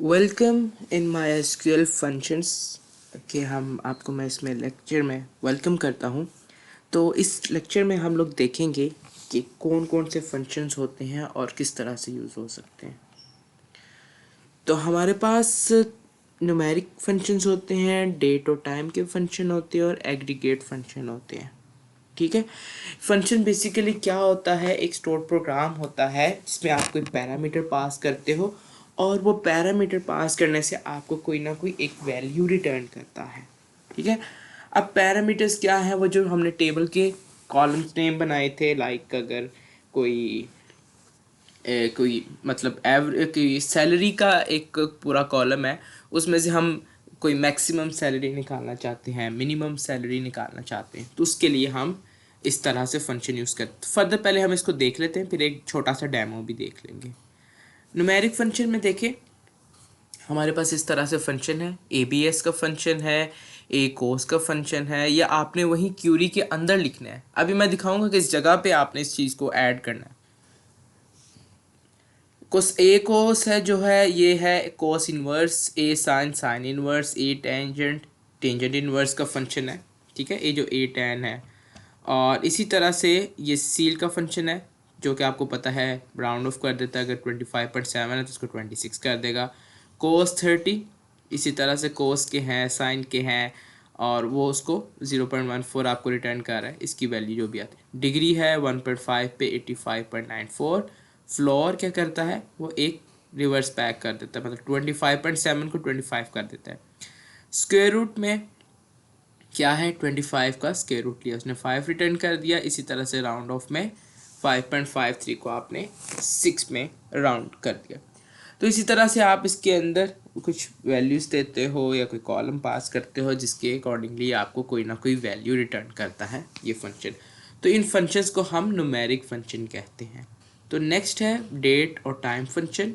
Welcome in my SQL functions के मैं इसमें लेक्चर में वेलकम करता हूँ। तो इस लेक्चर में हम लोग देखेंगे कि कौन कौन से फंक्शंस होते हैं और किस तरह से यूज़ हो सकते हैं। तो हमारे पास न्यूमेरिक फंक्शंस होते हैं, डेट और टाइम के फंक्शन होते हैं और एग्रीगेट फंक्शन होते हैं। ठीक है। फंक्शन बेसिकली क्या होता है, एक स्टोर प्रोग्राम होता है जिसमें आप कोई पैरामीटर पास करते हो और वो पैरामीटर पास करने से आपको कोई ना कोई एक वैल्यू रिटर्न करता है। ठीक है। अब पैरामीटर्स क्या है, वो जो हमने टेबल के कॉलम्स नेम बनाए थे, लाइक अगर कोई कोई मतलब कोई सैलरी का एक पूरा कॉलम है, उसमें से हम कोई मैक्सिमम सैलरी निकालना चाहते हैं, मिनिमम सैलरी निकालना चाहते हैं, तो उसके लिए हम इस तरह से फंक्शन यूज़ करते। फर्दर पहले हम इसको देख लेते हैं, फिर एक छोटा सा डेमो भी देख लेंगे। न्यूमेरिक फंक्शन में देखें, हमारे पास इस तरह से फंक्शन है, ABS का फंक्शन है, ए कोस का फंक्शन है, या आपने वही क्यूरी के अंदर लिखना है। अभी मैं दिखाऊंगा कि इस जगह पे आपने इस चीज़ को ऐड करना है। कोस है जो है, ये है कोस इनवर्स, ए साइन, साइन इनवर्स, ए टेंजेंट, टेंजेंट इनवर्स का फंक्शन है। ठीक है, ये जो ए टेन है। और इसी तरह से ये सील का फंक्शन है, जो कि आपको पता है राउंड ऑफ कर देता है। अगर 25.7 है तो उसको 26 कर देगा। कोस 30, इसी तरह से कोस के हैं, साइन के हैं, और वो उसको 0.14 आपको रिटर्न कर रहा है, इसकी वैल्यू जो भी आती है। डिग्री है 1.5 पे 85.94। फ्लोर क्या करता है, वो एक रिवर्स पैक कर देता है, मतलब 25.7 को 25 कर देता है। स्क्वायर रूट में क्या है, 25 का स्क्वायर रूट लिया, उसने 5 रिटर्न कर दिया। इसी तरह से राउंड ऑफ में 5.53 को आपने 6 में राउंड कर दिया। तो इसी तरह से आप इसके अंदर कुछ वैल्यूज़ देते हो या कोई कॉलम पास करते हो, जिसके अकॉर्डिंगली आपको कोई ना कोई वैल्यू रिटर्न करता है ये फंक्शन। तो इन फंक्शंस को हम न्यूमेरिक फंक्शन कहते हैं। तो नेक्स्ट है डेट और टाइम फंक्शन।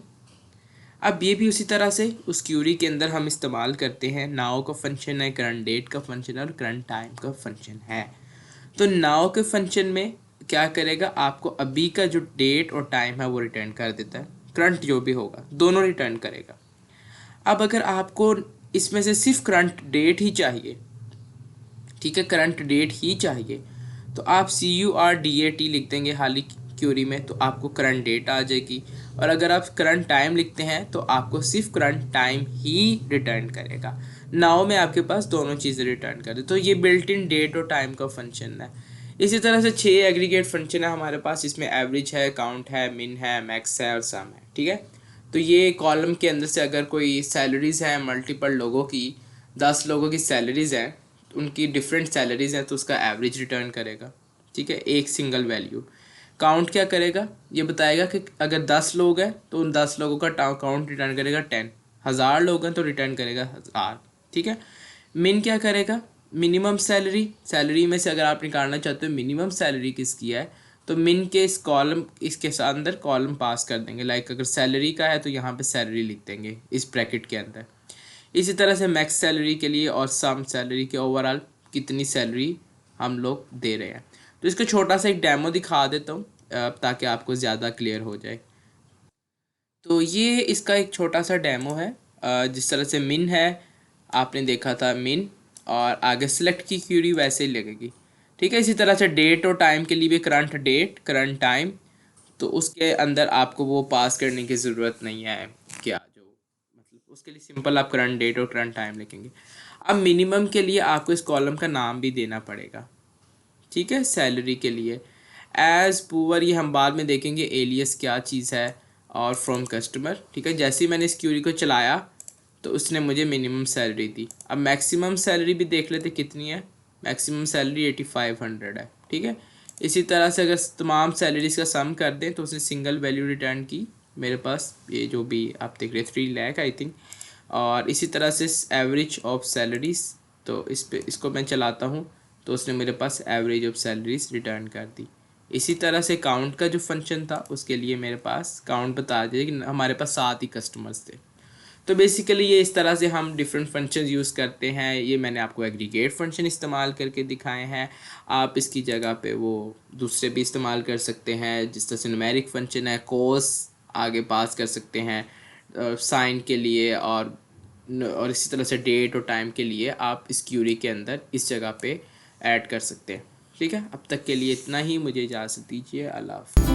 अब ये भी उसी तरह से उस क्यूरी के अंदर हम इस्तेमाल करते हैं। नाउ का फंक्शन है, करंट डेट का फंक्शन है और करंट टाइम का फंक्शन है। तो नाउ के फंक्शन में क्या करेगा, आपको अभी का जो डेट और टाइम है वो रिटर्न कर देता है, करंट जो भी होगा दोनों रिटर्न करेगा। अब अगर आपको इसमें से सिर्फ करंट डेट ही चाहिए, ठीक है, करंट डेट ही चाहिए, तो आप CURDAT लिख देंगे हाल ही क्यूरी में, तो आपको करंट डेट आ जाएगी। और अगर आप करंट टाइम लिखते हैं तो आपको सिर्फ करंट टाइम ही रिटर्न करेगा। नाउ में आपके पास दोनों चीज़ें रिटर्न कर दे, तो ये बिल्ट इन डेट और टाइम का फंक्शन है। इसी तरह से 6 एग्रीगेट फंक्शन है हमारे पास, इसमें एवरेज है, काउंट है, मिन है, मैक्स है और सम है। ठीक है। तो ये कॉलम के अंदर से अगर कोई सैलरीज हैं मल्टीपल लोगों की, 10 लोगों की सैलरीज हैं, उनकी डिफरेंट सैलरीज हैं, तो उसका एवरेज रिटर्न करेगा। ठीक है, एक सिंगल वैल्यू। काउंट क्या करेगा, ये बताएगा कि अगर 10 लोग हैं तो उन 10 लोगों का काउंट रिटर्न करेगा 10। 1000 लोग हैं तो रिटर्न करेगा 1000। ठीक है। मिन क्या करेगा, मिनिमम सैलरी, सैलरी में से अगर आप निकालना चाहते हो मिनिमम सैलरी किसकी है, तो मिन के इस कॉलम, इसके अंदर कॉलम पास कर देंगे। लाइक अगर सैलरी का है तो यहाँ पे सैलरी लिख देंगे इस ब्रैकेट के अंदर। इसी तरह से मैक्स सैलरी के लिए और सम सैलरी के ओवरऑल कितनी सैलरी हम लोग दे रहे हैं। तो इसको छोटा सा एक डेमो दिखा देता हूँ ताकि आपको ज़्यादा क्लियर हो जाए। तो ये इसका एक छोटा सा डेमो है। जिस तरह से मिन है, आपने देखा था मिन, और आगे सेलेक्ट की क्यूरी वैसे ही लगेगी। ठीक है। इसी तरह से डेट और टाइम के लिए भी करंट डेट, करंट टाइम, तो उसके अंदर आपको वो पास करने की ज़रूरत नहीं है, क्या जो मतलब उसके लिए सिंपल आप करंट डेट और करंट टाइम लिखेंगे। अब मिनिमम के लिए आपको इस कॉलम का नाम भी देना पड़ेगा। ठीक है। सैलरी के लिए एज पुअर, ये हम बाद में देखेंगे एलियस क्या चीज़ है, और फ्रॉम कस्टमर। ठीक है। जैसे ही मैंने इस क्यूरी को चलाया तो उसने मुझे मिनिमम सैलरी दी। अब मैक्सिमम सैलरी भी देख लेते कितनी है, मैक्सिमम सैलरी 8500 है। ठीक है। इसी तरह से अगर तमाम सैलरीज का सम कर दें तो उसने सिंगल वैल्यू रिटर्न की, मेरे पास ये जो भी आप देख रहे हैं 3 लाख आई थिंक। और इसी तरह से एवरेज ऑफ सैलरीज, तो इसको मैं चलाता हूँ तो उसने मेरे पास एवरेज ऑफ सैलरीज रिटर्न कर दी। इसी तरह से काउंट का जो फंक्शन था उसके लिए मेरे पास काउंट बता दिया कि हमारे पास 7 ही कस्टमर्स थे। तो बेसिकली ये इस तरह से हम डिफरेंट फंक्शंस यूज़ करते हैं। ये मैंने आपको एग्रीगेट फंक्शन इस्तेमाल करके दिखाए हैं। आप इसकी जगह पे वो दूसरे भी इस्तेमाल कर सकते हैं, जिस तरह से न्यूमेरिक फंक्शन है, कोस आगे पास कर सकते हैं, साइन के लिए और इसी तरह से डेट और टाइम के लिए आप इस क्यूरी के अंदर इस जगह पे ऐड कर सकते हैं। ठीक है, अब तक के लिए इतना ही, मुझे इजाज़त दीजिए, अल्लाह हाफ़िज़।